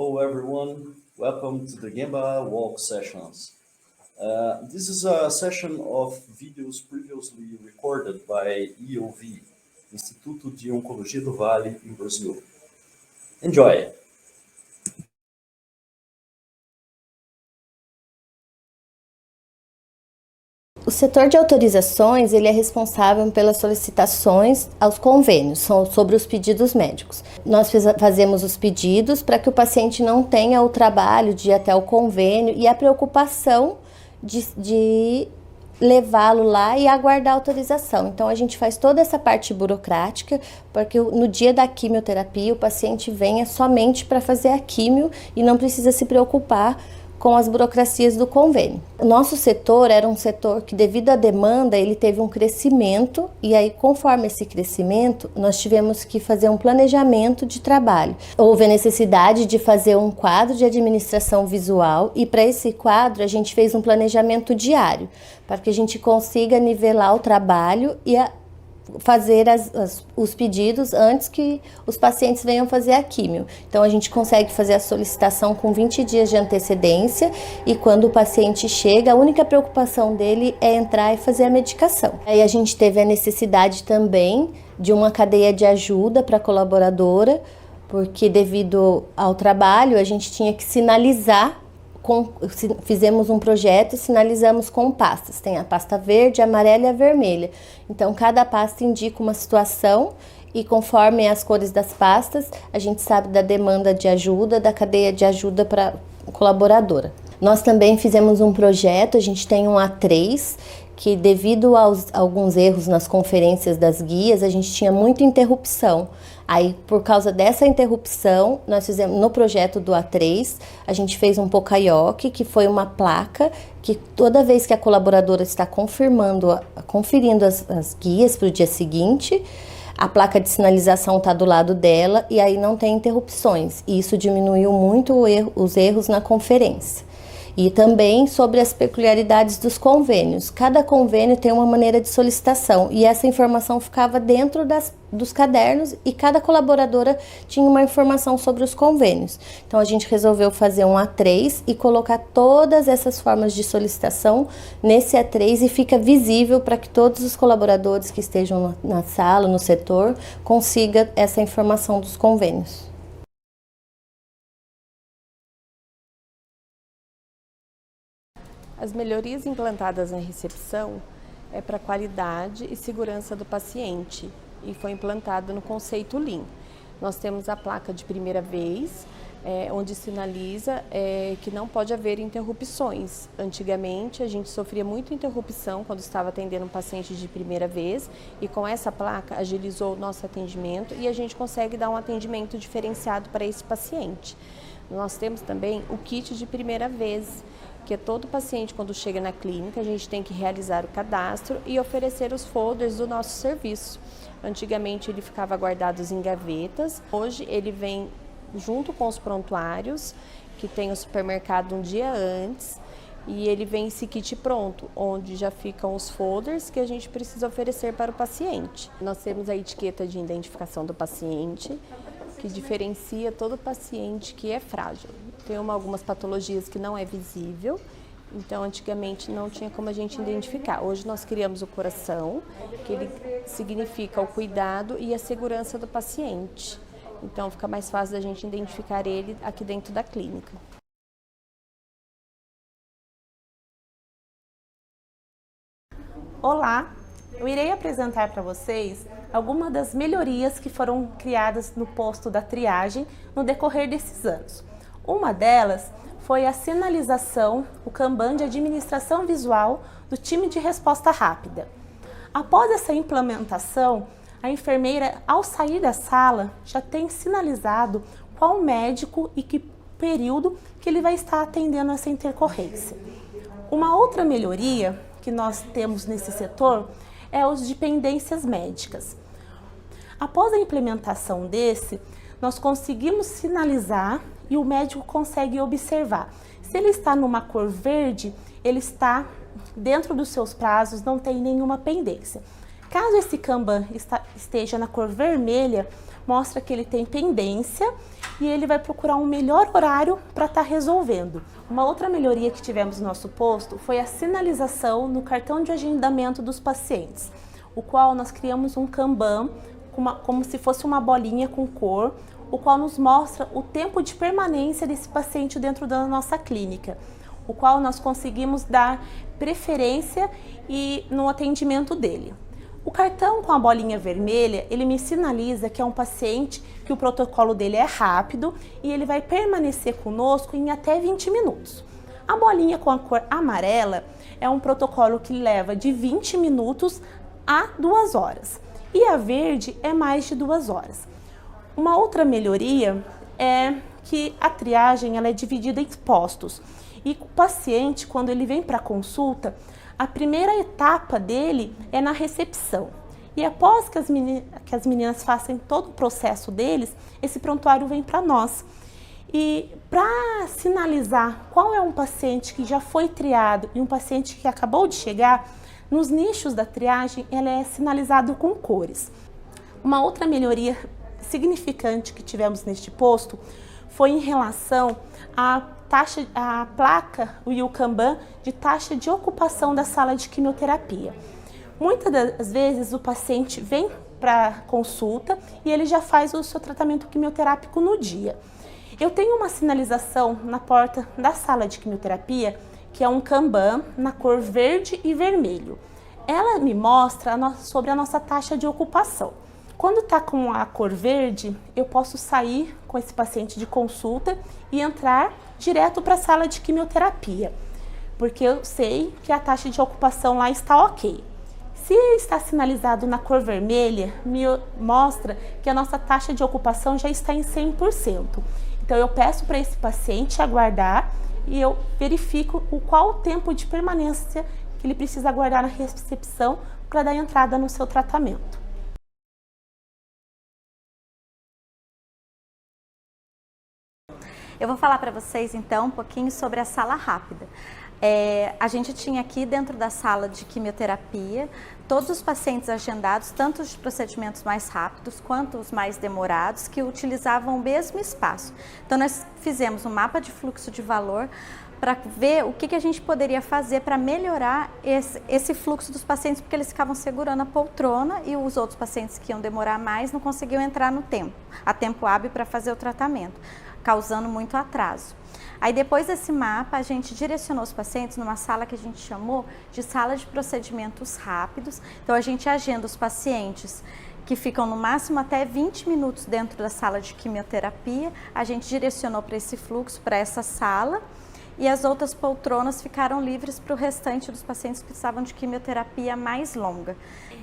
Hello everyone, welcome to the Gemba Walk sessions. This is a session of videos previously recorded by IOV, Instituto de Oncologia do Vale, in Brazil. Enjoy! O setor de autorizações, ele é responsável pelas solicitações aos convênios, sobre os pedidos médicos. Nós fazemos os pedidos para que o paciente não tenha o trabalho de ir até o convênio e a preocupação de levá-lo lá e aguardar a autorização. Então, a gente faz toda essa parte burocrática, porque no dia da quimioterapia, o paciente venha somente para fazer a quimio e não precisa se preocupar com as burocracias do convênio. O nosso setor era um setor que, devido à demanda, ele teve um crescimento e aí, conforme esse crescimento, nós tivemos que fazer um planejamento de trabalho. Houve a necessidade de fazer um quadro de administração visual e para esse quadro a gente fez um planejamento diário, para que a gente consiga nivelar o trabalho e fazer os pedidos antes que os pacientes venham fazer a químio. Então, a gente consegue fazer a solicitação com 20 dias de antecedência e quando o paciente chega, a única preocupação dele é entrar e fazer a medicação. Aí a gente teve a necessidade também de uma cadeia de ajuda para a colaboradora, porque devido ao trabalho, a gente tinha que sinalizar. Fizemos um projeto e sinalizamos com pastas. Tem a pasta verde, a amarela e a vermelha. Então, cada pasta indica uma situação e conforme as cores das pastas, a gente sabe da demanda de ajuda, da cadeia de ajuda para a colaboradora. Nós também fizemos um projeto, a gente tem um A3, que devido a alguns erros nas conferências das guias, a gente tinha muita interrupção. Aí, por causa dessa interrupção, nós fizemos no projeto do A3, a gente fez um Pocayoke, que foi uma placa que toda vez que a colaboradora está conferindo as guias para o dia seguinte, a placa de sinalização está do lado dela e aí não tem interrupções. E isso diminuiu muito os erros na conferência. E também sobre as peculiaridades dos convênios. Cada convênio tem uma maneira de solicitação e essa informação ficava dentro dos cadernos e cada colaboradora tinha uma informação sobre os convênios. Então, a gente resolveu fazer um A3 e colocar todas essas formas de solicitação nesse A3 e fica visível para que todos os colaboradores que estejam na sala, no setor, consigam essa informação dos convênios. As melhorias implantadas na recepção é para a qualidade e segurança do paciente e foi implantado no conceito Lean. Nós temos a placa de primeira vez, onde sinaliza que não pode haver interrupções. Antigamente a gente sofria muita interrupção quando estava atendendo um paciente de primeira vez e com essa placa agilizou o nosso atendimento e a gente consegue dar um atendimento diferenciado para esse paciente. Nós temos também o kit de primeira vez, que é todo paciente quando chega na clínica, a gente tem que realizar o cadastro e oferecer os folders do nosso serviço. Antigamente ele ficava guardado em gavetas, hoje ele vem junto com os prontuários, que tem o supermercado um dia antes, e ele vem esse kit pronto, onde já ficam os folders que a gente precisa oferecer para o paciente. Nós temos a etiqueta de identificação do paciente, que diferencia todo paciente que é frágil. Tem algumas patologias que não é visível, então antigamente não tinha como a gente identificar. Hoje nós criamos o coração, que ele significa o cuidado e a segurança do paciente. Então fica mais fácil da gente identificar ele aqui dentro da clínica. Olá! Eu irei apresentar para vocês algumas das melhorias que foram criadas no posto da triagem no decorrer desses anos. Uma delas foi a sinalização, o Kanban de administração visual do time de resposta rápida. Após essa implementação, a enfermeira, ao sair da sala, já tem sinalizado qual médico e que período que ele vai estar atendendo essa intercorrência. Uma outra melhoria que nós temos nesse setor é os de pendências médicas. Após a implementação nós conseguimos sinalizar e o médico consegue observar. Se ele está numa cor verde, ele está dentro dos seus prazos, não tem nenhuma pendência. Caso esse Kanban esteja na cor vermelha, mostra que ele tem pendência e ele vai procurar um melhor horário para estar resolvendo. Uma outra melhoria que tivemos no nosso posto foi a sinalização no cartão de agendamento dos pacientes, o qual nós criamos um Kanban, como se fosse uma bolinha com cor, o qual nos mostra o tempo de permanência desse paciente dentro da nossa clínica, o qual nós conseguimos dar preferência no atendimento dele. O cartão com a bolinha vermelha, ele me sinaliza que é um paciente que o protocolo dele é rápido e ele vai permanecer conosco em até 20 minutos. A bolinha com a cor amarela é um protocolo que leva de 20 minutos a 2 horas. E a verde é mais de 2 horas. Uma outra melhoria é que a triagem ela é dividida em postos. E o paciente, quando ele vem para a consulta, a primeira etapa dele é na recepção. E após que as meninas façam todo o processo deles, esse prontuário vem para nós. E para sinalizar qual é um paciente que já foi triado e um paciente que acabou de chegar, nos nichos da triagem ela é sinalizado com cores. Uma outra melhoria significante que tivemos neste posto foi em relação à placa e o Kanban de taxa de ocupação da sala de quimioterapia. Muitas das vezes o paciente vem para consulta e ele já faz o seu tratamento quimioterápico no dia. Eu tenho uma sinalização na porta da sala de quimioterapia que é um Kanban na cor verde e vermelho. Ela me mostra sobre a nossa taxa de ocupação. Quando está com a cor verde, eu posso sair com esse paciente de consulta e entrar direto para a sala de quimioterapia, porque eu sei que a taxa de ocupação lá está ok. Se está sinalizado na cor vermelha, me mostra que a nossa taxa de ocupação já está em 100%. Então eu peço para esse paciente aguardar e eu verifico qual o tempo de permanência que ele precisa aguardar na recepção para dar entrada no seu tratamento. Eu vou falar para vocês então um pouquinho sobre a sala rápida. A gente tinha aqui dentro da sala de quimioterapia todos os pacientes agendados, tanto os procedimentos mais rápidos quanto os mais demorados, que utilizavam o mesmo espaço. Então nós fizemos um mapa de fluxo de valor para ver o que a gente poderia fazer para melhorar esse fluxo dos pacientes, porque eles ficavam segurando a poltrona e os outros pacientes que iam demorar mais não conseguiam entrar a tempo hábil para fazer o tratamento, causando muito atraso. Aí depois desse mapa, a gente direcionou os pacientes numa sala que a gente chamou de sala de procedimentos rápidos. Então a gente agenda os pacientes que ficam no máximo até 20 minutos dentro da sala de quimioterapia, a gente direcionou para esse fluxo, para essa sala, e as outras poltronas ficaram livres para o restante dos pacientes que precisavam de quimioterapia mais longa.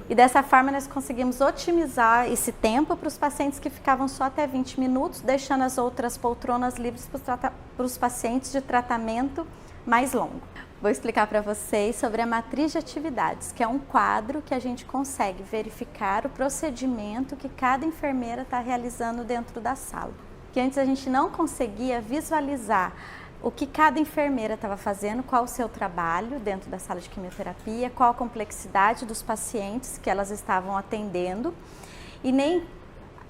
E dessa forma nós conseguimos otimizar esse tempo para os pacientes que ficavam só até 20 minutos, deixando as outras poltronas livres para os pacientes de tratamento mais longo. Vou explicar para vocês sobre a matriz de atividades, que é um quadro que a gente consegue verificar o procedimento que cada enfermeira está realizando dentro da sala. Que antes a gente não conseguia visualizar o que cada enfermeira estava fazendo, qual o seu trabalho dentro da sala de quimioterapia, qual a complexidade dos pacientes que elas estavam atendendo e nem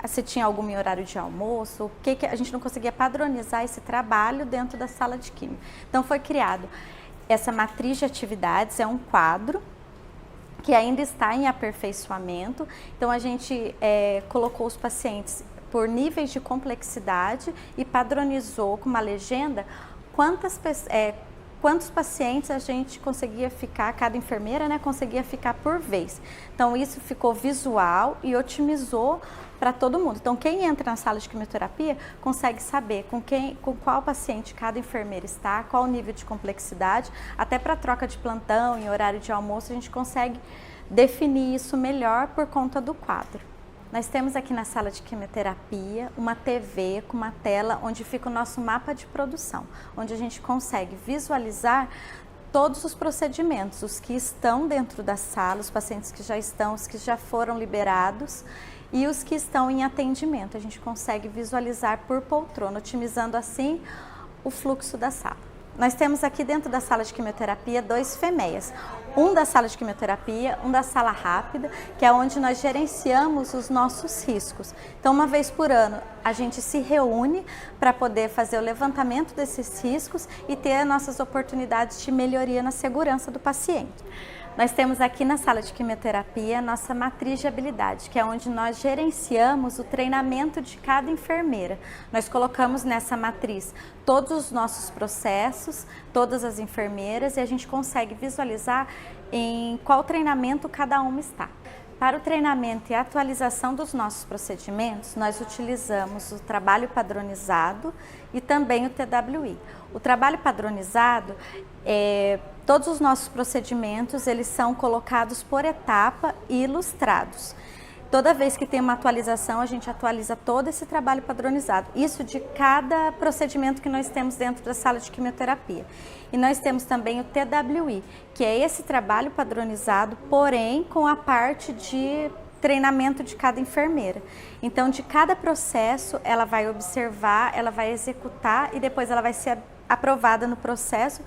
se tinha algum horário de almoço, que a gente não conseguia padronizar esse trabalho dentro da sala de quimio. Então foi criado essa matriz de atividades, é um quadro que ainda está em aperfeiçoamento. Então a gente colocou os pacientes por níveis de complexidade e padronizou com uma legenda quantos pacientes a gente conseguia ficar, cada enfermeira, né, conseguia ficar por vez. Então isso ficou visual e otimizou para todo mundo. Então quem entra na sala de quimioterapia consegue saber com qual paciente cada enfermeira está, qual o nível de complexidade, até para troca de plantão em horário de almoço a gente consegue definir isso melhor por conta do quadro. Nós temos aqui na sala de quimioterapia uma TV com uma tela onde fica o nosso mapa de produção, onde a gente consegue visualizar todos os procedimentos, os que estão dentro da sala, os pacientes que já estão, os que já foram liberados e os que estão em atendimento. A gente consegue visualizar por poltrona, otimizando assim o fluxo da sala. Nós temos aqui dentro da sala de quimioterapia 2 FEMEAs. Um da sala de quimioterapia, um da sala rápida, que é onde nós gerenciamos os nossos riscos. Então, uma vez por ano, a gente se reúne para poder fazer o levantamento desses riscos e ter nossas oportunidades de melhoria na segurança do paciente. Nós temos aqui na sala de quimioterapia nossa matriz de habilidade, que é onde nós gerenciamos o treinamento de cada enfermeira. Nós colocamos nessa matriz todos os nossos processos, todas as enfermeiras, e a gente consegue visualizar em qual treinamento cada uma está. Para o treinamento e atualização dos nossos procedimentos, nós utilizamos o trabalho padronizado e também o TWI. O trabalho padronizado, todos os nossos procedimentos, eles são colocados por etapa e ilustrados. Toda vez que tem uma atualização, a gente atualiza todo esse trabalho padronizado. Isso de cada procedimento que nós temos dentro da sala de quimioterapia. E nós temos também o TWI, que é esse trabalho padronizado, porém com a parte de treinamento de cada enfermeira. Então, de cada processo, ela vai observar, ela vai executar e depois ela vai ser aprovada no processo,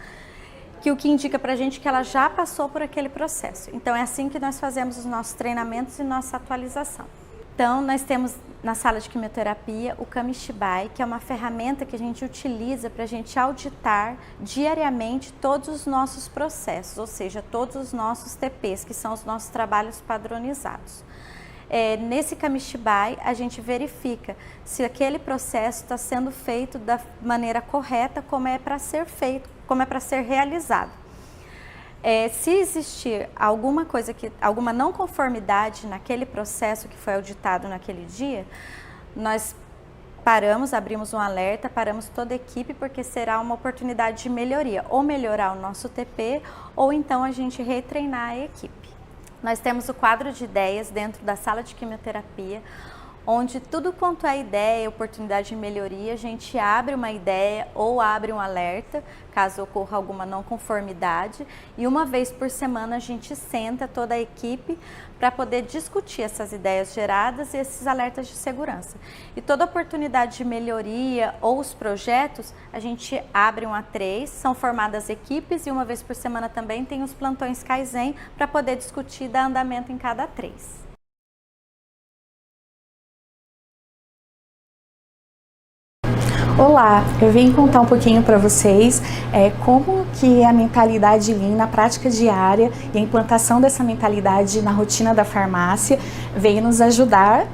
o que indica pra gente que ela já passou por aquele processo. Então, é assim que nós fazemos os nossos treinamentos e nossa atualização. Então, nós temos na sala de quimioterapia o Kamishibai, que é uma ferramenta que a gente utiliza para a gente auditar diariamente todos os nossos processos, ou seja, todos os nossos TPs, que são os nossos trabalhos padronizados. Nesse Kamishibai, a gente verifica se aquele processo está sendo feito da maneira correta, como é para ser feito, como é para ser realizado. Se existir alguma não conformidade naquele processo que foi auditado naquele dia, nós paramos, abrimos um alerta, paramos toda a equipe, porque será uma oportunidade de melhoria, ou melhorar o nosso TP, ou então a gente retreinar a equipe. Nós temos o quadro de ideias dentro da sala de quimioterapia, onde tudo quanto é ideia, oportunidade de melhoria, a gente abre uma ideia ou abre um alerta, caso ocorra alguma não conformidade, e uma vez por semana a gente senta toda a equipe para poder discutir essas ideias geradas e esses alertas de segurança. E toda oportunidade de melhoria ou os projetos, a gente abre um A3, são formadas equipes e uma vez por semana também tem os plantões Kaizen para poder discutir e dar andamento em cada A3. Olá, eu vim contar um pouquinho para vocês como que a mentalidade Lean na prática diária e a implantação dessa mentalidade na rotina da farmácia veio nos ajudar,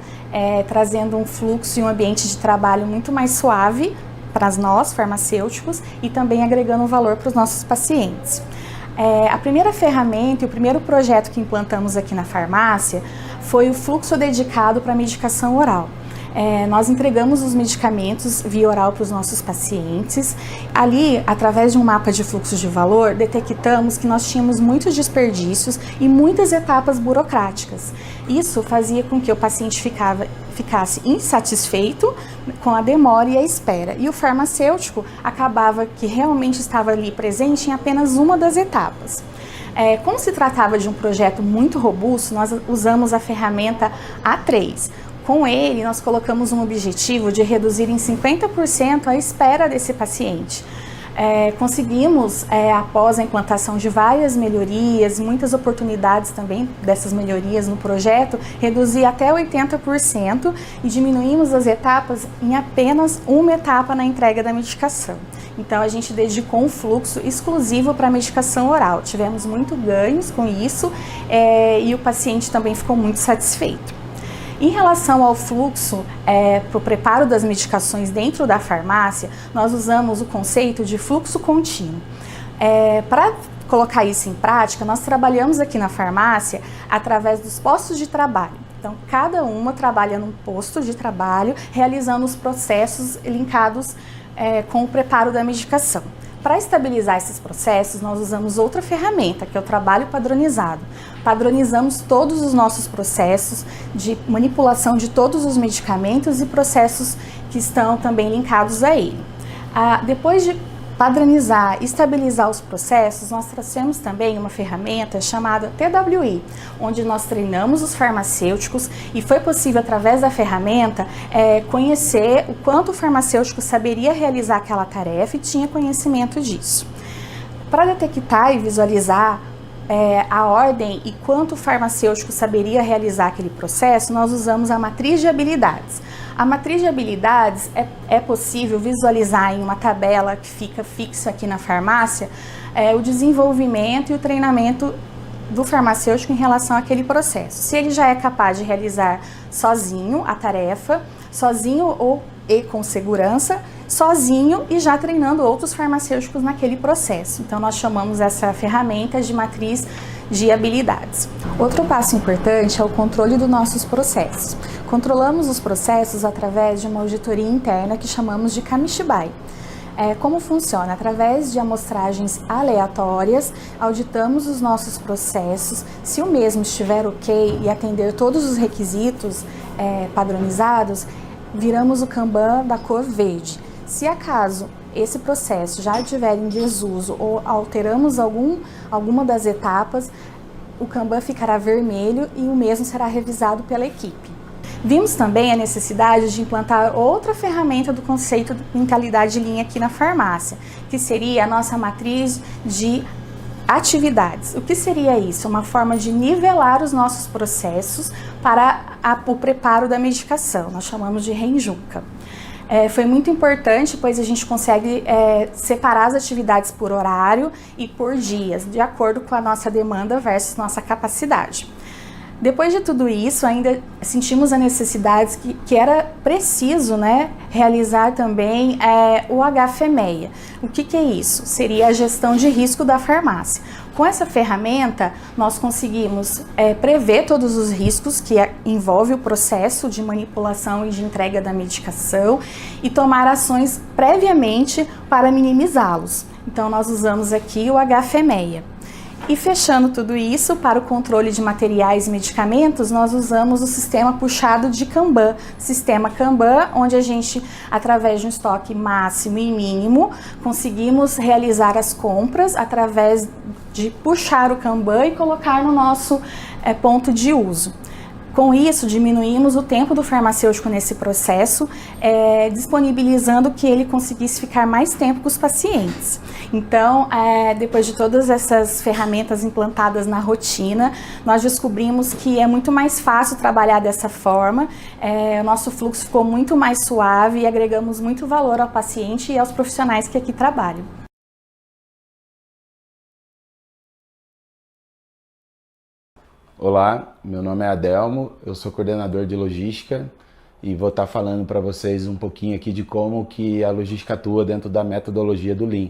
trazendo um fluxo e um ambiente de trabalho muito mais suave para nós, farmacêuticos, e também agregando valor para os nossos pacientes. A primeira ferramenta e o primeiro projeto que implantamos aqui na farmácia foi o fluxo dedicado para a medicação oral. Nós entregamos os medicamentos via oral para os nossos pacientes. Ali, através de um mapa de fluxo de valor, detectamos que nós tínhamos muitos desperdícios e muitas etapas burocráticas. Isso fazia com que o paciente ficasse insatisfeito com a demora e a espera. E o farmacêutico acabava que realmente estava ali presente em apenas uma das etapas. Como se tratava de um projeto muito robusto, nós usamos a ferramenta A3. Com ele, nós colocamos um objetivo de reduzir em 50% a espera desse paciente. Conseguimos, após a implantação de várias melhorias, muitas oportunidades também dessas melhorias no projeto, reduzir até 80% e diminuímos as etapas em apenas uma etapa na entrega da medicação. Então, a gente dedicou um fluxo exclusivo para a medicação oral. Tivemos muito ganhos com isso e o paciente também ficou muito satisfeito. Em relação ao fluxo para o preparo das medicações dentro da farmácia, nós usamos o conceito de fluxo contínuo. Para colocar isso em prática, nós trabalhamos aqui na farmácia através dos postos de trabalho. Então, cada uma trabalha num posto de trabalho, realizando os processos linkados com o preparo da medicação. Para estabilizar esses processos, nós usamos outra ferramenta, que é o trabalho padronizado. Padronizamos todos os nossos processos de manipulação de todos os medicamentos e processos que estão também linkados a ele. Depois de padronizar e estabilizar os processos, nós trouxemos também uma ferramenta chamada TWI, onde nós treinamos os farmacêuticos e foi possível, através da ferramenta, conhecer o quanto o farmacêutico saberia realizar aquela tarefa e tinha conhecimento disso. Para detectar e visualizar a ordem e quanto o farmacêutico saberia realizar aquele processo, nós usamos a matriz de habilidades. A matriz de habilidades é possível visualizar em uma tabela que fica fixa aqui na farmácia o desenvolvimento e o treinamento do farmacêutico em relação àquele processo. Se ele já é capaz de realizar sozinho a tarefa, sozinho e com segurança, sozinho e já treinando outros farmacêuticos naquele processo. Então nós chamamos essa ferramenta de matriz de habilidades. Outro passo importante é o controle dos nossos processos. Controlamos os processos através de uma auditoria interna que chamamos de Kamishibai. Como funciona? Através de amostragens aleatórias, auditamos os nossos processos. Se o mesmo estiver ok e atender todos os requisitos padronizados, viramos o Kanban da cor verde. Se acaso esse processo já estiver em desuso ou alteramos alguma das etapas, o Kanban ficará vermelho e o mesmo será revisado pela equipe. Vimos também a necessidade de implantar outra ferramenta do conceito de mentalidade Lean aqui na farmácia, que seria a nossa matriz de atividades. O que seria isso? Uma forma de nivelar os nossos processos para o preparo da medicação. Nós chamamos de Renjunka. Foi muito importante, pois a gente consegue separar as atividades por horário e por dias, de acordo com a nossa demanda versus nossa capacidade. Depois de tudo isso, ainda sentimos a necessidade que era preciso, realizar também o HFMEA. O que é isso? Seria a gestão de risco da farmácia. Com essa ferramenta, nós conseguimos prever todos os riscos que envolve o processo de manipulação e de entrega da medicação e tomar ações previamente para minimizá-los. Então, nós usamos aqui o HFMEA. E fechando tudo isso, para o controle de materiais e medicamentos, nós usamos o sistema puxado de Kanban. Sistema Kanban, onde a gente, através de um estoque máximo e mínimo, conseguimos realizar as compras através de puxar o Kanban e colocar no nosso ponto de uso. Com isso, diminuímos o tempo do farmacêutico nesse processo, disponibilizando que ele conseguisse ficar mais tempo com os pacientes. Então, depois de todas essas ferramentas implantadas na rotina, nós descobrimos que é muito mais fácil trabalhar dessa forma, o nosso fluxo ficou muito mais suave e agregamos muito valor ao paciente e aos profissionais que aqui trabalham. Olá, meu nome é Adelmo, eu sou coordenador de logística e vou estar falando para vocês um pouquinho aqui de como que a logística atua dentro da metodologia do Lean.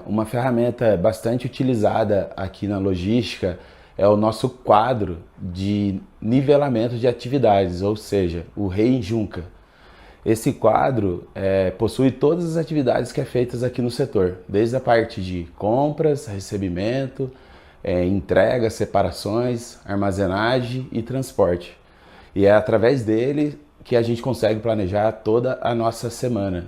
Uma ferramenta bastante utilizada aqui na logística é o nosso quadro de nivelamento de atividades, ou seja, o Renjunka. Esse quadro possui todas as atividades que é feitas aqui no setor, desde a parte de compras, recebimento, entrega, separações, armazenagem e transporte. E é através dele que a gente consegue planejar toda a nossa semana,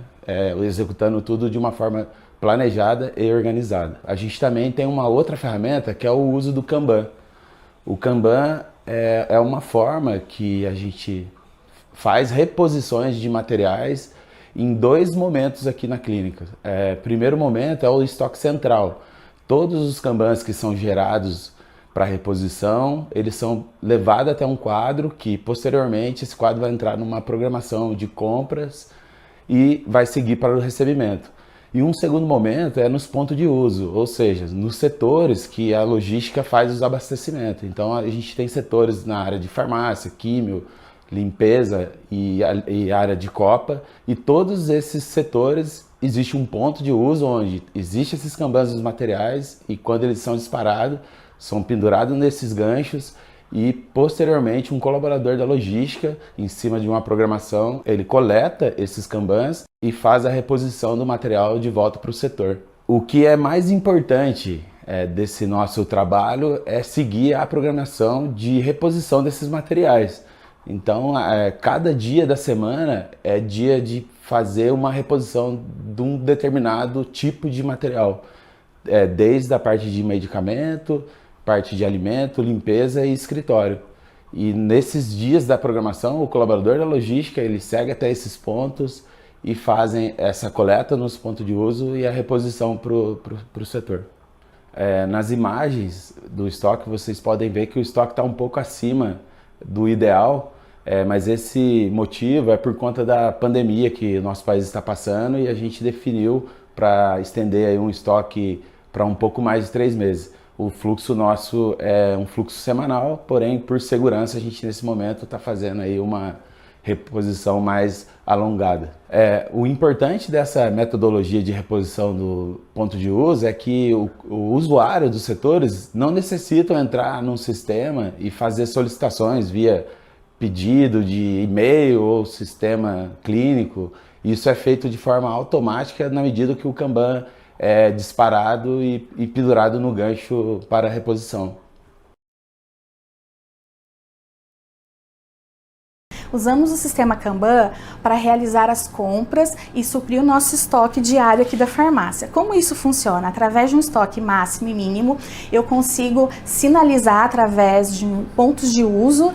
executando tudo de uma forma planejada e organizada. A gente também tem uma outra ferramenta que é o uso do Kanban. O Kanban é uma forma que a gente faz reposições de materiais em dois momentos aqui na clínica. Primeiro momento é o estoque central. Todos os Kanbans que são gerados para reposição, eles são levados até um quadro que, posteriormente, esse quadro vai entrar numa programação de compras e vai seguir para o recebimento. E um segundo momento é nos pontos de uso, ou seja, nos setores que a logística faz os abastecimentos. Então, a gente tem setores na área de farmácia, químio, limpeza e área de copa, e todos esses setores existe um ponto de uso onde existem esses Kanbans dos materiais e quando eles são disparados, são pendurados nesses ganchos e posteriormente um colaborador da logística, em cima de uma programação, ele coleta esses Kanbans e faz a reposição do material de volta para o setor. O que é mais importante desse nosso trabalho é seguir a programação de reposição desses materiais. Então, cada dia da semana é dia de fazer uma reposição de um determinado tipo de material, desde a parte de medicamento, parte de alimento, limpeza e escritório. E nesses dias da programação, o colaborador da logística, ele segue até esses pontos e fazem essa coleta nos pontos de uso e a reposição para o setor. Nas imagens do estoque, vocês podem ver que o estoque está um pouco acima do ideal, mas esse motivo é por conta da pandemia que o nosso país está passando e a gente definiu para estender aí um estoque para um pouco mais de 3 meses. O fluxo nosso é um fluxo semanal, porém, por segurança, a gente nesse momento está fazendo aí uma reposição mais alongada. O importante dessa metodologia de reposição do ponto de uso é que o usuário dos setores não necessitam entrar num sistema e fazer solicitações via pedido de e-mail ou sistema clínico. Isso é feito de forma automática na medida que o Kanban é disparado e pendurado no gancho para a reposição. Usamos o sistema Kanban para realizar as compras e suprir o nosso estoque diário aqui da farmácia. Como isso funciona? Através de um estoque máximo e mínimo, eu consigo sinalizar através de pontos de uso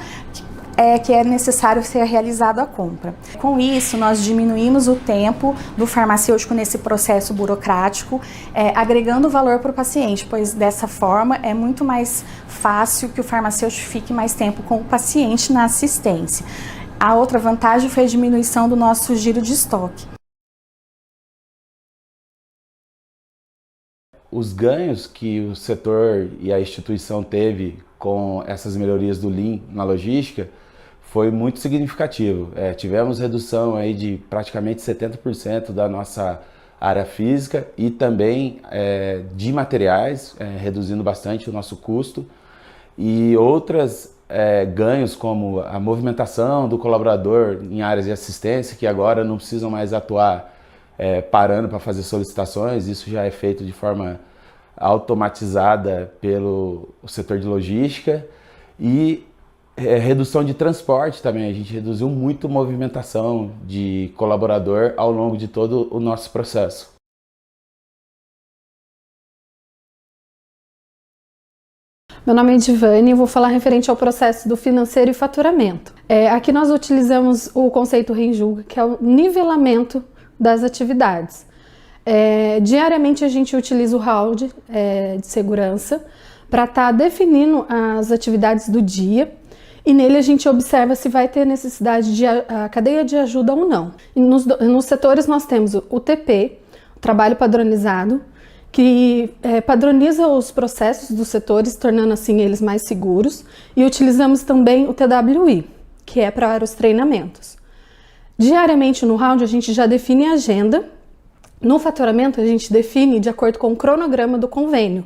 que é necessário ser realizada a compra. Com isso, nós diminuímos o tempo do farmacêutico nesse processo burocrático, agregando valor para o paciente, pois dessa forma é muito mais fácil que o farmacêutico fique mais tempo com o paciente na assistência. A outra vantagem foi a diminuição do nosso giro de estoque. Os ganhos que o setor e a instituição teve com essas melhorias do Lean na logística foi muito significativo. Tivemos redução aí de praticamente 70% da nossa área física e também de materiais, reduzindo bastante o nosso custo. E outras ganhos como a movimentação do colaborador em áreas de assistência, que agora não precisam mais atuar parando para fazer solicitações, isso já é feito de forma automatizada pelo setor de logística. E redução de transporte também, a gente reduziu muito a movimentação de colaborador ao longo de todo o nosso processo. Meu nome é Edivane e vou falar referente ao processo do financeiro e faturamento. Aqui nós utilizamos o conceito Renjuga, que é o nivelamento das atividades. Diariamente a gente utiliza o round de segurança para estar definindo as atividades do dia e nele a gente observa se vai ter necessidade de a cadeia de ajuda ou não. E nos setores nós temos o TP, o trabalho padronizado, que padroniza os processos dos setores, tornando assim eles mais seguros, e utilizamos também o TWI, que é para os treinamentos. Diariamente no round a gente já define a agenda, no faturamento a gente define de acordo com o cronograma do convênio.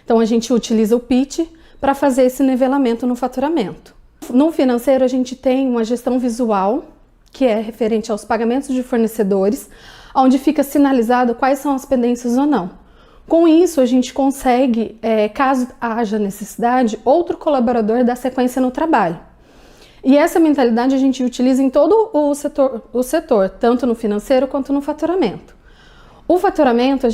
Então a gente utiliza o pitch para fazer esse nivelamento no faturamento. No financeiro a gente tem uma gestão visual, que é referente aos pagamentos de fornecedores, onde fica sinalizado quais são as pendências ou não. Com isso, a gente consegue, caso haja necessidade, outro colaborador dar sequência no trabalho. E essa mentalidade a gente utiliza em todo o setor, tanto no financeiro quanto no faturamento. O faturamento,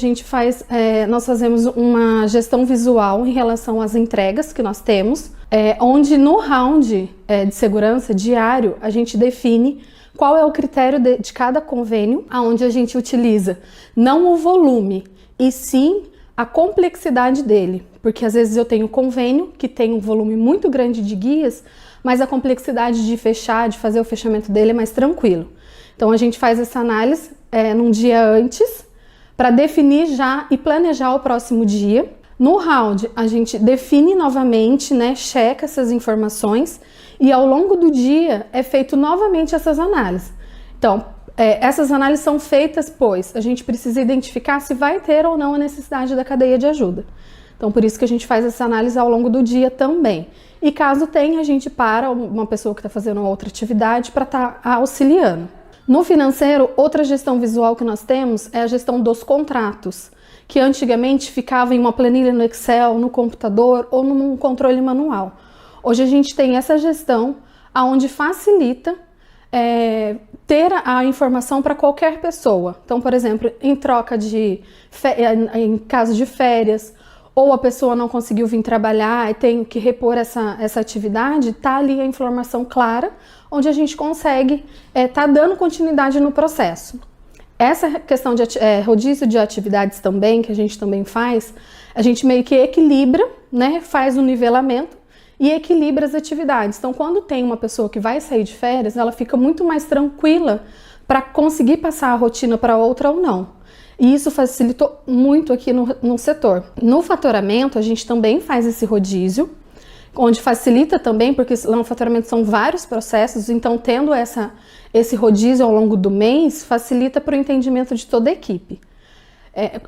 nós fazemos uma gestão visual em relação às entregas que nós temos, onde no round de segurança diário, a gente define qual é o critério de cada convênio, onde a gente utiliza não o volume, e sim a complexidade dele, porque às vezes eu tenho convênio que tem um volume muito grande de guias, mas a complexidade de fechar, de fazer o fechamento dele é mais tranquilo. Então a gente faz essa análise num dia antes, para definir já e planejar o próximo dia. No round a gente define novamente, checa essas informações e ao longo do dia é feito novamente essas análises. Então, essas análises são feitas, pois a gente precisa identificar se vai ter ou não a necessidade da cadeia de ajuda. Então, por isso que a gente faz essa análise ao longo do dia também. E caso tenha, a gente para uma pessoa que está fazendo outra atividade para estar auxiliando. No financeiro, outra gestão visual que nós temos é a gestão dos contratos, que antigamente ficava em uma planilha no Excel, no computador ou num controle manual. Hoje a gente tem essa gestão onde facilita ter a informação para qualquer pessoa. Então, por exemplo, em troca de em caso de férias, ou a pessoa não conseguiu vir trabalhar e tem que repor essa atividade, tá ali a informação clara, onde a gente consegue tá dando continuidade no processo. Essa questão de rodízio de atividades também, que a gente também faz, a gente meio que equilibra, né, faz um nivelamento e equilibra as atividades. Então, quando tem uma pessoa que vai sair de férias, ela fica muito mais tranquila para conseguir passar a rotina para outra ou não. E isso facilitou muito aqui no setor. No faturamento, a gente também faz esse rodízio, onde facilita também, porque lá no faturamento são vários processos, então tendo esse rodízio ao longo do mês, facilita para o entendimento de toda a equipe.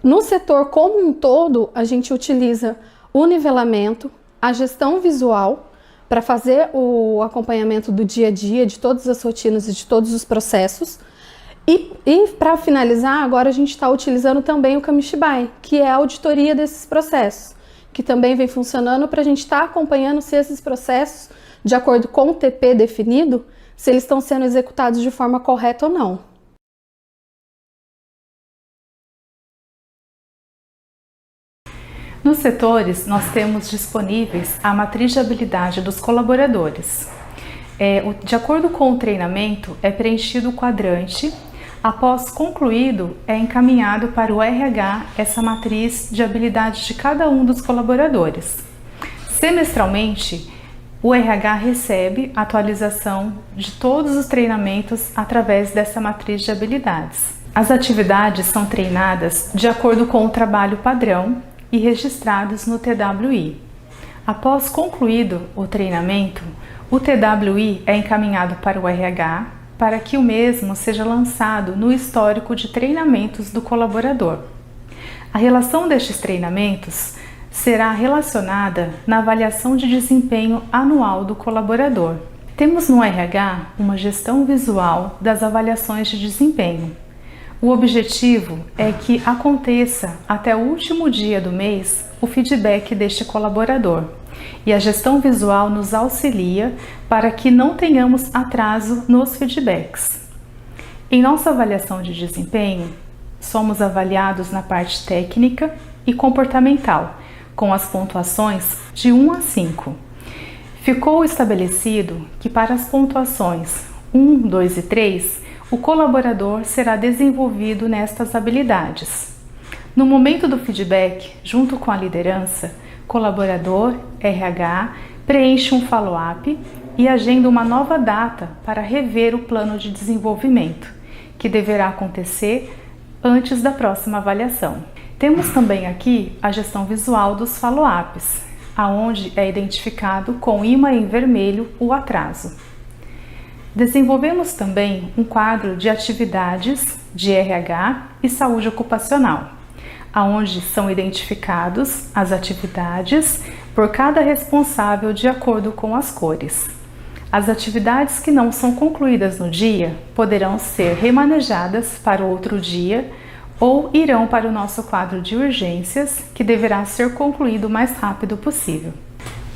No setor como um todo, a gente utiliza o nivelamento, a gestão visual, para fazer o acompanhamento do dia a dia, de todas as rotinas e de todos os processos. E para finalizar, agora a gente está utilizando também o Kamishibai, que é a auditoria desses processos, que também vem funcionando para a gente estar acompanhando se esses processos, de acordo com o TP definido, se eles estão sendo executados de forma correta ou não. Nos setores, nós temos disponíveis a matriz de habilidade dos colaboradores. De acordo com o treinamento, é preenchido o quadrante. Após concluído, é encaminhado para o RH essa matriz de habilidade de cada um dos colaboradores. Semestralmente, o RH recebe a atualização de todos os treinamentos através dessa matriz de habilidades. As atividades são treinadas de acordo com o trabalho padrão e registrados no TWI. Após concluído o treinamento, o TWI é encaminhado para o RH para que o mesmo seja lançado no histórico de treinamentos do colaborador. A relação destes treinamentos será relacionada na avaliação de desempenho anual do colaborador. Temos no RH uma gestão visual das avaliações de desempenho. O objetivo é que aconteça até o último dia do mês o feedback deste colaborador. E a gestão visual nos auxilia para que não tenhamos atraso nos feedbacks. Em nossa avaliação de desempenho, somos avaliados na parte técnica e comportamental, com as pontuações de 1 a 5. Ficou estabelecido que para as pontuações 1, 2 e 3, o colaborador será desenvolvido nestas habilidades. No momento do feedback, junto com a liderança, colaborador, RH, preenche um follow-up e agenda uma nova data para rever o plano de desenvolvimento, que deverá acontecer antes da próxima avaliação. Temos também aqui a gestão visual dos follow-ups, aonde é identificado com imã em vermelho o atraso. Desenvolvemos também um quadro de atividades de RH e saúde ocupacional, aonde são identificados as atividades por cada responsável de acordo com as cores. As atividades que não são concluídas no dia poderão ser remanejadas para outro dia ou irão para o nosso quadro de urgências, que deverá ser concluído o mais rápido possível.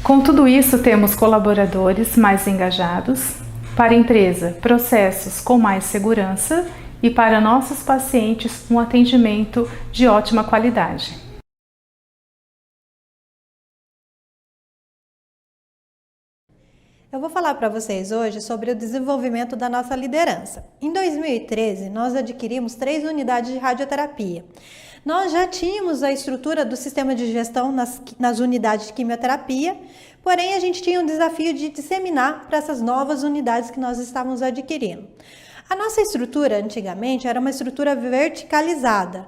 Com tudo isso, temos colaboradores mais engajados, para a empresa, processos com mais segurança e para nossos pacientes, um atendimento de ótima qualidade. Eu vou falar para vocês hoje sobre o desenvolvimento da nossa liderança. Em 2013, nós adquirimos 3 unidades de radioterapia. Nós já tínhamos a estrutura do sistema de gestão nas unidades de quimioterapia, porém a gente tinha um desafio de disseminar para essas novas unidades que nós estávamos adquirindo. A nossa estrutura antigamente era uma estrutura verticalizada,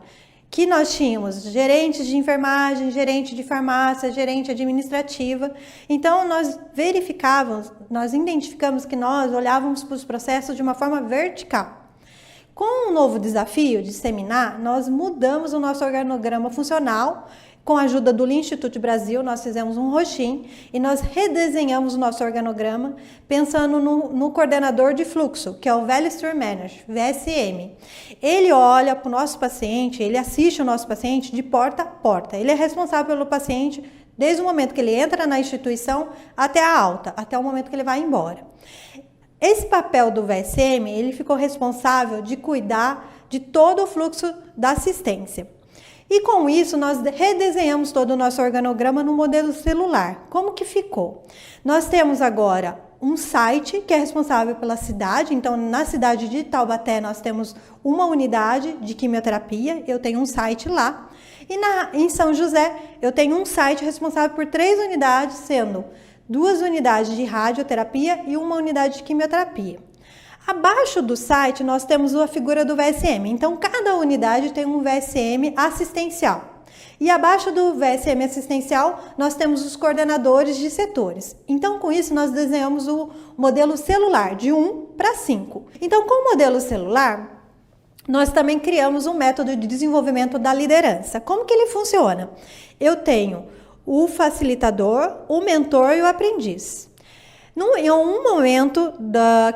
que nós tínhamos gerentes de enfermagem, gerente de farmácia, gerente administrativa. Então nós identificamos que nós olhávamos para os processos de uma forma vertical. Com o novo desafio de disseminar, nós mudamos o nosso organograma funcional. Com a ajuda do Lean Institute Brasil, nós fizemos um roxim e nós redesenhamos o nosso organograma pensando no coordenador de fluxo, que é o Value Stream Manager, VSM. Ele olha para o nosso paciente, ele assiste o nosso paciente de porta a porta. Ele é responsável pelo paciente desde o momento que ele entra na instituição até a alta, até o momento que ele vai embora. Esse papel do VSM, ele ficou responsável de cuidar de todo o fluxo da assistência. E com isso, nós redesenhamos todo o nosso organograma no modelo celular. Como que ficou? Nós temos agora um site que é responsável pela cidade. Então, na cidade de Taubaté, nós temos uma unidade de quimioterapia. Eu tenho um site lá. E em São José, eu tenho um site responsável por 3 unidades, sendo 2 unidades de radioterapia e 1 unidade de quimioterapia. Abaixo do site, nós temos a figura do VSM. Então, cada unidade tem um VSM assistencial. E abaixo do VSM assistencial, nós temos os coordenadores de setores. Então, com isso, nós desenhamos o modelo celular, de 1 para 5. Então, com o modelo celular, nós também criamos um método de desenvolvimento da liderança. Como que ele funciona? Eu tenho o facilitador, o mentor e o aprendiz. Em um momento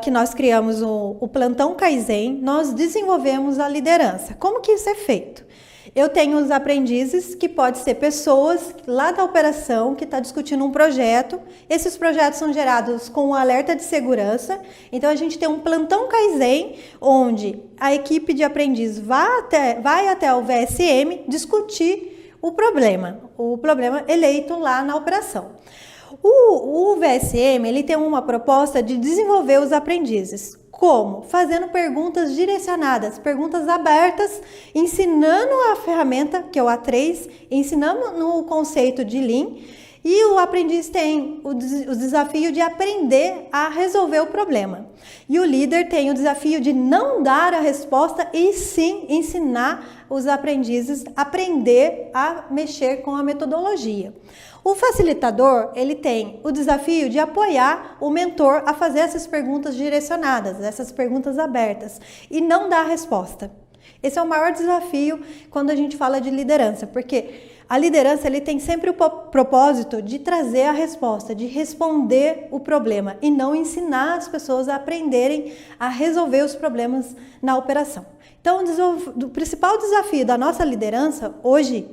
que nós criamos o plantão Kaizen, nós desenvolvemos a liderança. Como que isso é feito? Eu tenho os aprendizes, que pode ser pessoas lá da operação que está discutindo um projeto. Esses projetos são gerados com um alerta de segurança. Então, a gente tem um plantão Kaizen, onde a equipe de aprendiz vai até o VSM discutir o problema eleito lá na operação. O VSM, ele tem uma proposta de desenvolver os aprendizes. Como? Fazendo perguntas direcionadas, perguntas abertas, ensinando a ferramenta, que é o A3, ensinando no conceito de Lean, e o aprendiz tem o desafio de aprender a resolver o problema. E o líder tem o desafio de não dar a resposta e sim ensinar os aprendizes a aprender a mexer com a metodologia. O facilitador, ele tem o desafio de apoiar o mentor a fazer essas perguntas direcionadas, essas perguntas abertas, e não dar a resposta. Esse é o maior desafio quando a gente fala de liderança, porque a liderança ele tem sempre o propósito de trazer a resposta, de responder o problema e não ensinar as pessoas a aprenderem a resolver os problemas na operação. Então, o principal desafio da nossa liderança hoje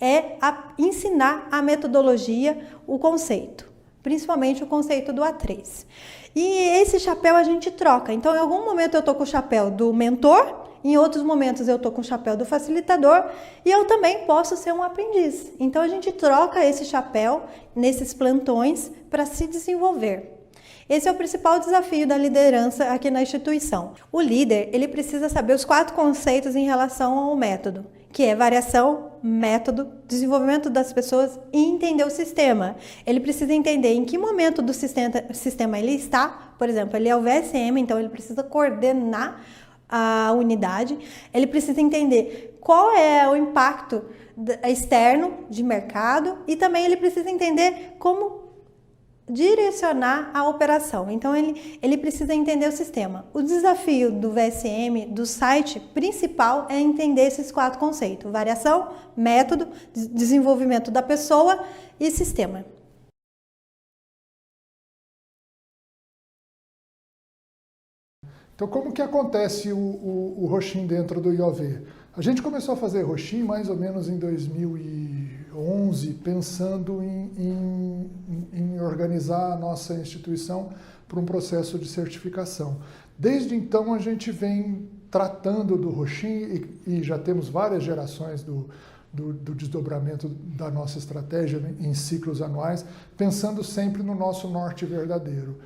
é ensinar a metodologia, o conceito, principalmente o conceito do A3. E esse chapéu a gente troca. Então, em algum momento eu estou com o chapéu do mentor, em outros momentos eu estou com o chapéu do facilitador e eu também posso ser um aprendiz. Então, a gente troca esse chapéu nesses plantões para se desenvolver. Esse é o principal desafio da liderança aqui na instituição. O líder, ele precisa saber os 4 conceitos em relação ao método, que é variação, método, desenvolvimento das pessoas e entender o sistema. Ele precisa entender em que momento do sistema ele está. Por exemplo, ele é o VSM, então ele precisa coordenar a unidade. Ele precisa entender qual é o impacto externo de mercado e também ele precisa entender como direcionar a operação. Então, ele precisa entender o sistema. O desafio do VSM, do site principal, é entender esses 4 conceitos: variação, método, desenvolvimento da pessoa e sistema. Então, como que acontece o Roxin dentro do IOV? A gente começou a fazer Roxin mais ou menos em 2011, pensando em organizar a nossa instituição para um processo de certificação. Desde então, a gente vem tratando do Roxin e já temos várias gerações do desdobramento da nossa estratégia em ciclos anuais, pensando sempre no nosso norte verdadeiro.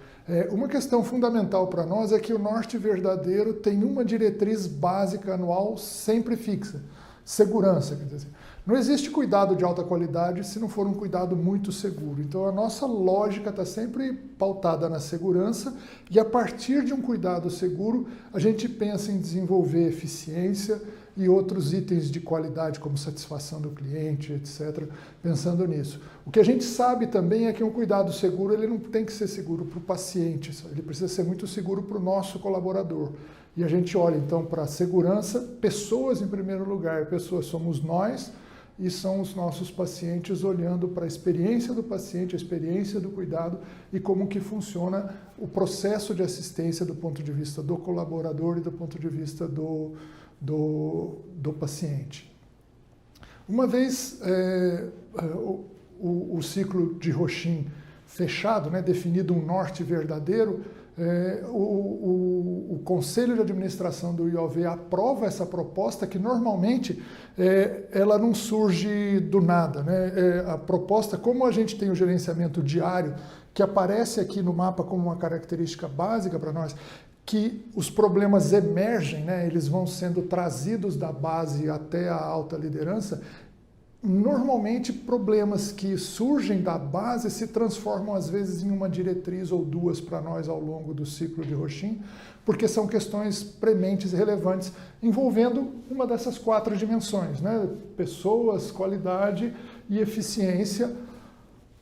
Uma questão fundamental para nós é que o norte verdadeiro tem uma diretriz básica anual sempre fixa: segurança. Quer dizer, não existe cuidado de alta qualidade se não for um cuidado muito seguro. Então, a nossa lógica está sempre pautada na segurança e, a partir de um cuidado seguro, a gente pensa em desenvolver eficiência e outros itens de qualidade, como satisfação do cliente, etc., pensando nisso. O que a gente sabe também é que um cuidado seguro ele não tem que ser seguro para o paciente, ele precisa ser muito seguro para o nosso colaborador. E a gente olha, então, para a segurança, pessoas em primeiro lugar. Pessoas somos nós e são os nossos pacientes, olhando para a experiência do paciente, a experiência do cuidado e como que funciona o processo de assistência do ponto de vista do colaborador e do ponto de vista do paciente. Uma vez o ciclo de Roxin fechado, definido um norte verdadeiro, o Conselho de Administração do IOV aprova essa proposta, que normalmente ela não surge do nada, né? A proposta, como a gente tem o gerenciamento diário, que aparece aqui no mapa como uma característica básica para nós, que os problemas emergem, né? Eles vão sendo trazidos da base até a alta liderança. Normalmente, problemas que surgem da base se transformam, às vezes, em uma diretriz ou duas para nós ao longo do ciclo de Roshin, porque são questões prementes e relevantes, envolvendo uma dessas 4 dimensões, né? Pessoas, qualidade e eficiência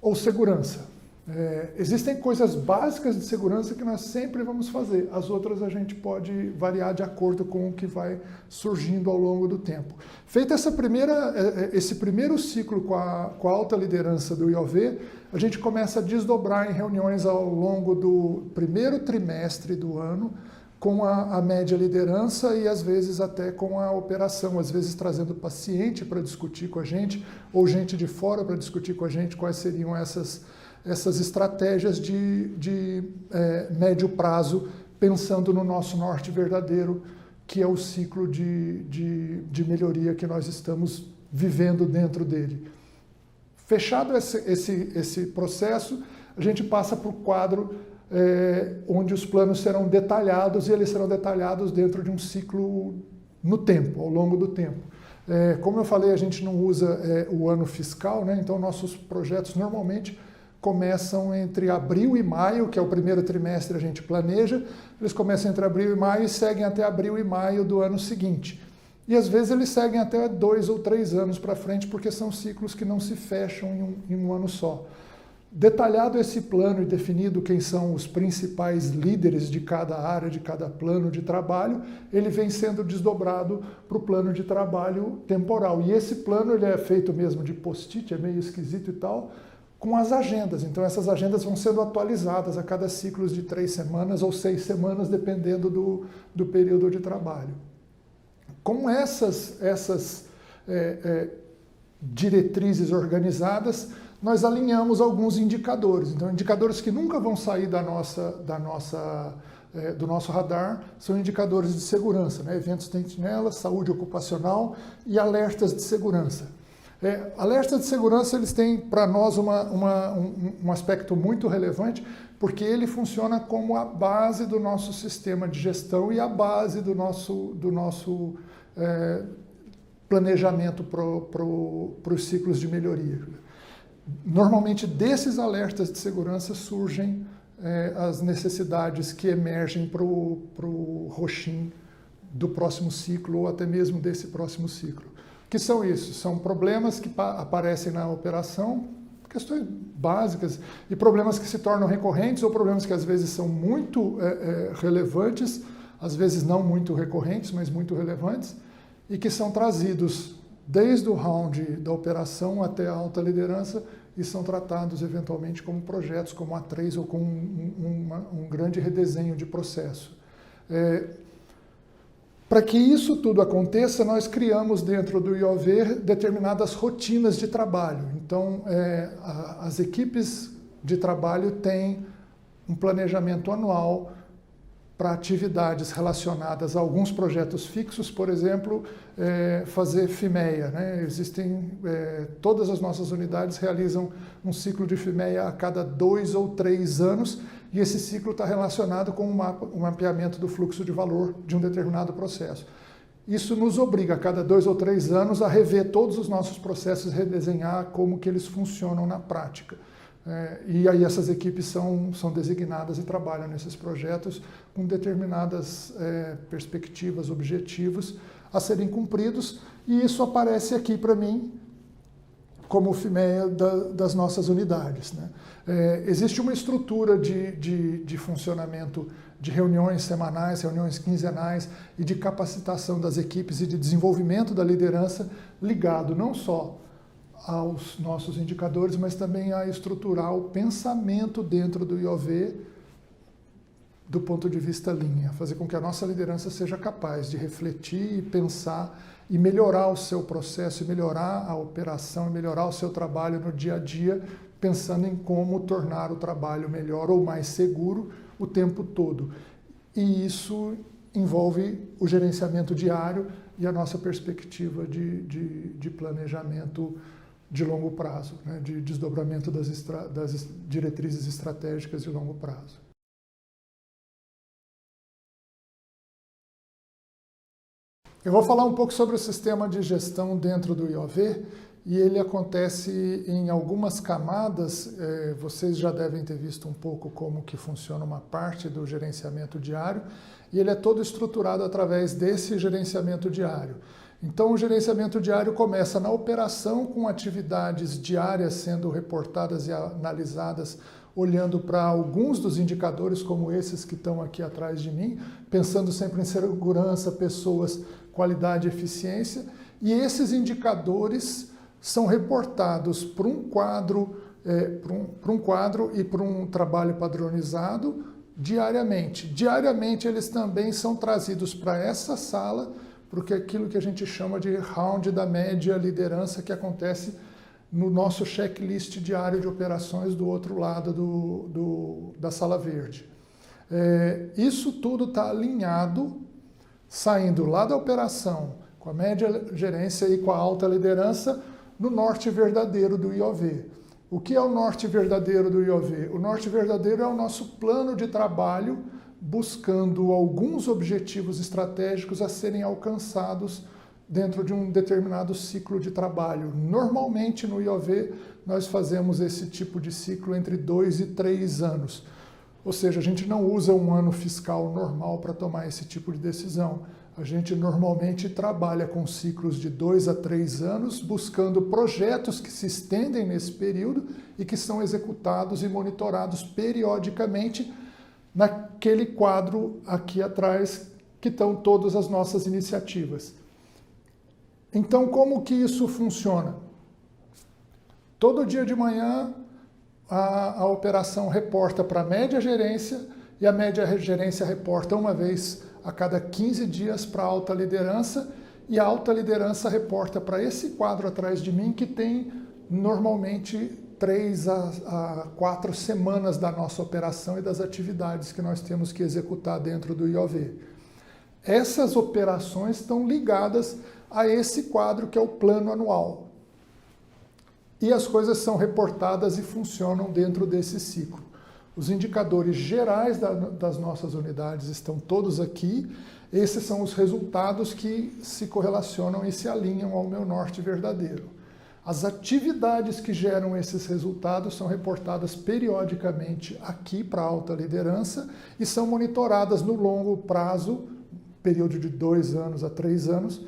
ou segurança. Existem coisas básicas de segurança que nós sempre vamos fazer, as outras a gente pode variar de acordo com o que vai surgindo ao longo do tempo. Feito esse primeiro ciclo com a alta liderança do IOV, a gente começa a desdobrar em reuniões ao longo do primeiro trimestre do ano, com a média liderança e às vezes até com a operação, às vezes trazendo paciente para discutir com a gente, ou gente de fora para discutir com a gente quais seriam essas estratégias de médio prazo, pensando no nosso norte verdadeiro, que é o ciclo de melhoria que nós estamos vivendo dentro dele. Fechado esse processo, a gente passa para o quadro onde os planos serão detalhados, e eles serão detalhados dentro de um ciclo no tempo, ao longo do tempo. Como eu falei, a gente não usa o ano fiscal, né? Então nossos projetos normalmente começam entre abril e maio, que é o primeiro trimestre a gente planeja, eles começam entre abril e maio e seguem até abril e maio do ano seguinte. E às vezes eles seguem até 2 ou 3 anos para frente, porque são ciclos que não se fecham em um ano só. Detalhado esse plano e definido quem são os principais líderes de cada área, de cada plano de trabalho, ele vem sendo desdobrado para o plano de trabalho temporal. E esse plano ele é feito mesmo de post-it, é meio esquisito e tal, com as agendas. Então essas agendas vão sendo atualizadas a cada ciclo de 3 semanas ou 6 semanas, dependendo do período de trabalho. Com essas diretrizes organizadas, nós alinhamos alguns indicadores. Então, indicadores que nunca vão sair do nosso radar são indicadores de segurança, né? Eventos sentinela, saúde ocupacional e alertas de segurança. Alertas de segurança, eles têm para nós um aspecto muito relevante, porque ele funciona como a base do nosso sistema de gestão e a base do nosso planejamento para os ciclos de melhoria. Normalmente, desses alertas de segurança surgem as necessidades que emergem para o Roshin do próximo ciclo ou até mesmo desse próximo ciclo. O que são isso? São problemas que aparecem na operação, questões básicas, e problemas que se tornam recorrentes ou problemas que às vezes são muito relevantes, às vezes não muito recorrentes, mas muito relevantes, e que são trazidos desde o round da operação até a alta liderança e são tratados eventualmente como projetos, como A3 ou como um grande redesenho de processo. Para que isso tudo aconteça, nós criamos dentro do IOV determinadas rotinas de trabalho. Então, as equipes de trabalho têm um planejamento anual para atividades relacionadas a alguns projetos fixos, por exemplo, fazer FIMEA, né? Todas as nossas unidades realizam um ciclo de FIMEA a cada 2 ou 3 anos, e esse ciclo está relacionado com um mapeamento do fluxo de valor de um determinado processo. Isso nos obriga, a cada 2 ou 3 anos, a rever todos os nossos processos, redesenhar como que eles funcionam na prática. E aí essas equipes são designadas e trabalham nesses projetos com determinadas perspectivas, objetivos a serem cumpridos, e isso aparece aqui para mim como o FIMEA das nossas unidades, né? Existe uma estrutura de funcionamento de reuniões semanais, reuniões quinzenais e de capacitação das equipes e de desenvolvimento da liderança ligado não só aos nossos indicadores, mas também a estruturar o pensamento dentro do IOV do ponto de vista Lean, fazer com que a nossa liderança seja capaz de refletir e pensar e melhorar o seu processo, e melhorar a operação, e melhorar o seu trabalho no dia a dia, pensando em como tornar o trabalho melhor ou mais seguro, o tempo todo. E isso envolve o gerenciamento diário e a nossa perspectiva de planejamento de longo prazo, né, de desdobramento das diretrizes estratégicas de longo prazo. Eu vou falar um pouco sobre o sistema de gestão dentro do IOV, e ele acontece em algumas camadas. Vocês já devem ter visto um pouco como que funciona uma parte do gerenciamento diário, e ele é todo estruturado através desse gerenciamento diário. Então, o gerenciamento diário começa na operação, com atividades diárias sendo reportadas e analisadas, olhando para alguns dos indicadores, como esses que estão aqui atrás de mim, pensando sempre em segurança, pessoas, qualidade e eficiência. E esses indicadores são reportados para um quadro, e para um trabalho padronizado diariamente. Diariamente, eles também são trazidos para essa sala, porque é aquilo que a gente chama de round da média liderança, que acontece no nosso checklist diário de operações do outro lado da sala verde. Isso tudo está alinhado, saindo lá da operação, com a média gerência e com a alta liderança, no norte verdadeiro do IOV. O que é o norte verdadeiro do IOV? O norte verdadeiro é o nosso plano de trabalho, buscando alguns objetivos estratégicos a serem alcançados dentro de um determinado ciclo de trabalho. Normalmente no IOV nós fazemos esse tipo de ciclo entre 2 e 3 anos. Ou seja, a gente não usa um ano fiscal normal para tomar esse tipo de decisão. A gente normalmente trabalha com ciclos de 2 a 3 anos, buscando projetos que se estendem nesse período e que são executados e monitorados periodicamente naquele quadro aqui atrás, que estão todas as nossas iniciativas. Então, como que isso funciona? Todo dia de manhã, a operação reporta para a média gerência, e a média gerência reporta uma vez a cada 15 dias para a alta liderança, e a alta liderança reporta para esse quadro atrás de mim, que tem normalmente 3 a 4 semanas da nossa operação e das atividades que nós temos que executar dentro do IOV. Essas operações estão ligadas a esse quadro que é o plano anual. E as coisas são reportadas e funcionam dentro desse ciclo. Os indicadores gerais das nossas unidades estão todos aqui. Esses são os resultados que se correlacionam e se alinham ao meu norte verdadeiro. As atividades que geram esses resultados são reportadas periodicamente aqui para a alta liderança e são monitoradas no longo prazo, período de 2 anos a 3 anos,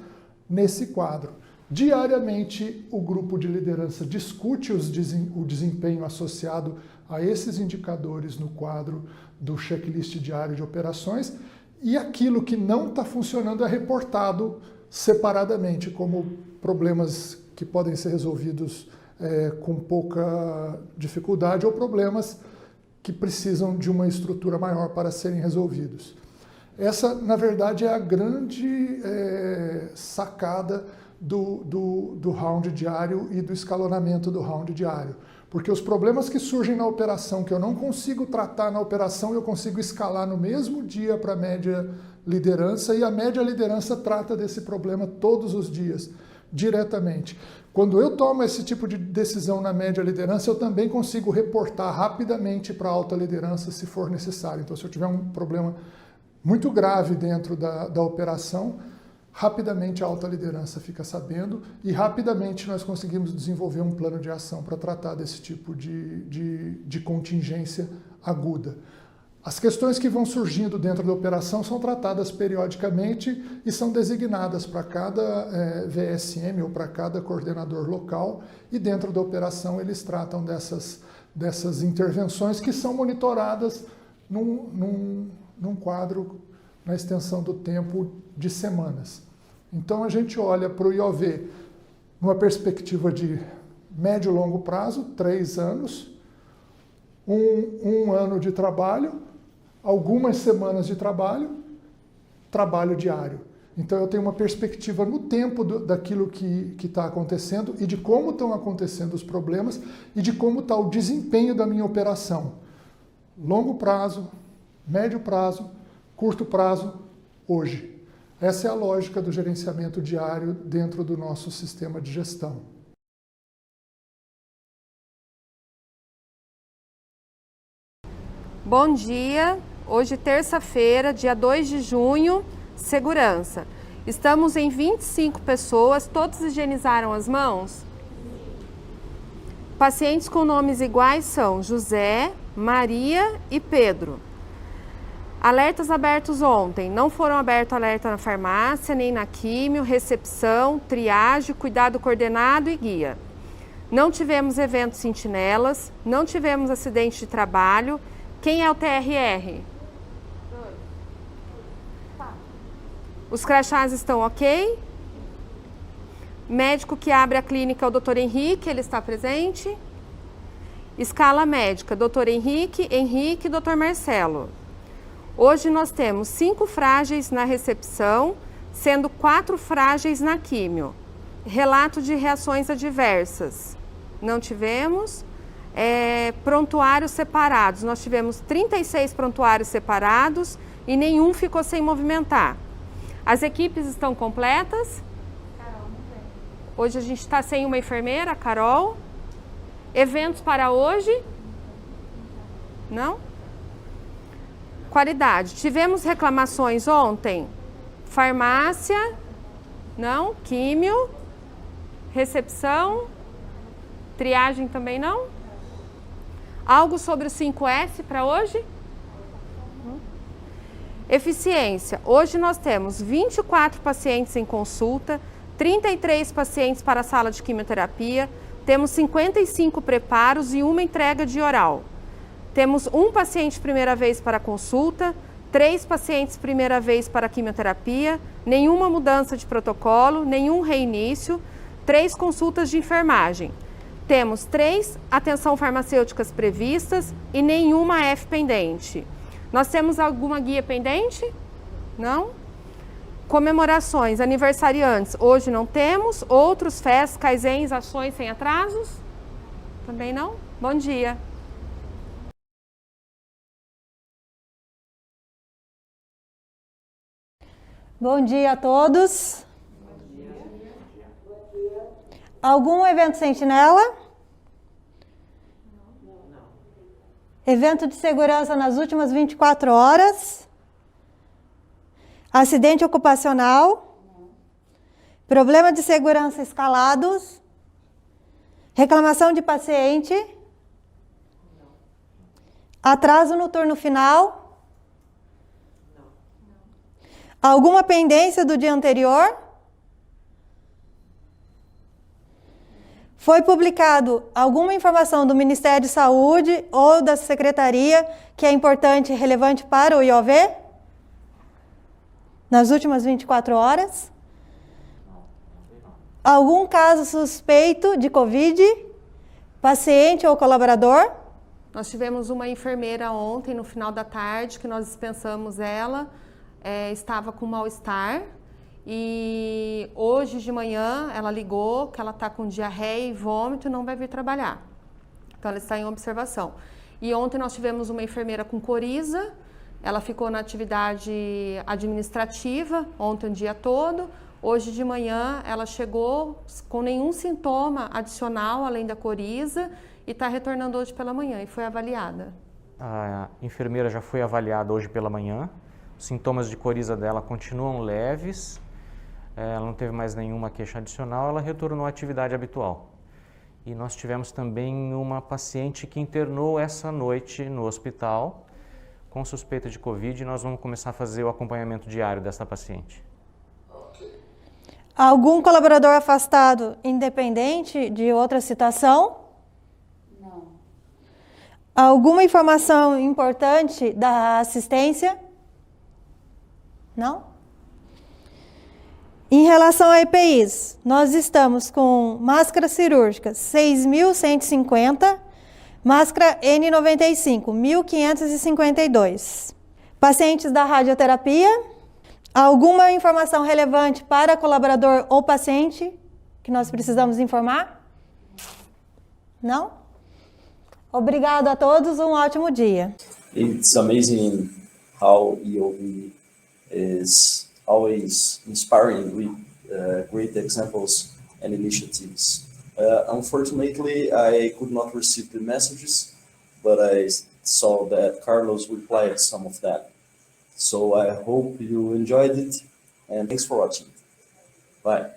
nesse quadro. Diariamente, o grupo de liderança discute o desempenho associado a esses indicadores no quadro do checklist diário de operações, e aquilo que não está funcionando é reportado separadamente, como problemas que podem ser resolvidos com pouca dificuldade ou problemas que precisam de uma estrutura maior para serem resolvidos. Essa, na verdade, é a grande sacada do round diário e do escalonamento do round diário. Porque os problemas que surgem na operação, que eu não consigo tratar na operação, eu consigo escalar no mesmo dia para a média liderança, e a média liderança trata desse problema todos os dias, diretamente. Quando eu tomo esse tipo de decisão na média liderança, eu também consigo reportar rapidamente para a alta liderança se for necessário. Então, se eu tiver um problema muito grave dentro da operação, rapidamente a alta liderança fica sabendo e rapidamente nós conseguimos desenvolver um plano de ação para tratar desse tipo de contingência aguda. As questões que vão surgindo dentro da operação são tratadas periodicamente e são designadas para cada VSM ou para cada coordenador local, e dentro da operação eles tratam dessas intervenções que são monitoradas num quadro na extensão do tempo de semanas. Então a gente olha para o IOV numa perspectiva de médio e longo prazo, 3 anos, um ano de trabalho, algumas semanas de trabalho diário. Então eu tenho uma perspectiva no tempo daquilo que está acontecendo e de como estão acontecendo os problemas e de como está o desempenho da minha operação. Longo prazo, médio prazo, curto prazo, hoje. Essa é a lógica do gerenciamento diário dentro do nosso sistema de gestão. Bom dia, hoje terça-feira, dia 2 de junho, segurança. Estamos em 25 pessoas, todos higienizaram as mãos? Pacientes com nomes iguais são José, Maria e Pedro. Alertas abertos ontem, não foram abertos alerta na farmácia, nem na químio, recepção, triagem, cuidado coordenado e guia. Não tivemos eventos sentinelas, não tivemos acidente de trabalho. Quem é o TRR? Os crachás estão ok? Médico que abre a clínica é o Dr. Henrique, ele está presente. Escala médica, Dr. Henrique, Dr. Marcelo. Hoje nós temos 5 frágeis na recepção, sendo 4 frágeis na químio. Relato de reações adversas. Não tivemos. Prontuários separados. Nós tivemos 36 prontuários separados e nenhum ficou sem movimentar. As equipes estão completas? Hoje a gente está sem uma enfermeira, a Carol. Eventos para hoje? Não? Qualidade. Tivemos reclamações ontem? Farmácia? Não? Químio? Recepção? Triagem também não? Algo sobre o 5S para hoje? Eficiência. Hoje nós temos 24 pacientes em consulta, 33 pacientes para a sala de quimioterapia, temos 55 preparos e uma entrega de oral. Temos um paciente primeira vez para consulta, 3 pacientes primeira vez para quimioterapia, nenhuma mudança de protocolo, nenhum reinício, 3 consultas de enfermagem. Temos 3 atenção farmacêuticas previstas e nenhuma F pendente. Nós temos alguma guia pendente? Não? Comemorações, aniversariantes, hoje não temos. Outros, festas, kaizens, ações sem atrasos? Também não? Bom dia. Bom dia a todos. Algum evento sentinela? Evento de segurança nas últimas 24 horas? Acidente ocupacional? Problema de segurança escalados? Reclamação de paciente? Atraso no turno final? Alguma pendência do dia anterior? Foi publicado alguma informação do Ministério de Saúde ou da Secretaria que é importante e relevante para o IOV? Nas últimas 24 horas? Algum caso suspeito de Covid? Paciente ou colaborador? Nós tivemos uma enfermeira ontem, no final da tarde, que nós dispensamos ela, estava com mal-estar. E hoje de manhã ela ligou que ela está com diarreia e vômito e não vai vir trabalhar. Então ela está em observação. E ontem nós tivemos uma enfermeira com coriza, ela ficou na atividade administrativa ontem o dia todo. Hoje de manhã ela chegou com nenhum sintoma adicional além da coriza e está retornando hoje pela manhã e foi avaliada. A enfermeira já foi avaliada hoje pela manhã. Os sintomas de coriza dela continuam leves. Ela não teve mais nenhuma queixa adicional, ela retornou à atividade habitual. E nós tivemos também uma paciente que internou essa noite no hospital com suspeita de Covid e nós vamos começar a fazer o acompanhamento diário dessa paciente. Algum colaborador afastado independente de outra situação? Não. Alguma informação importante da assistência? Não? Em relação a EPIs, nós estamos com máscara cirúrgica 6.150, máscara N95, 1.552. Pacientes da radioterapia, alguma informação relevante para colaborador ou paciente que nós precisamos informar? Não? Obrigado a todos, um ótimo dia. It's amazing how EOV is always inspiring with great examples and initiatives. Unfortunately, I could not receive the messages, but I saw that Carlos replied some of that. So I hope you enjoyed it, and thanks for watching. Bye.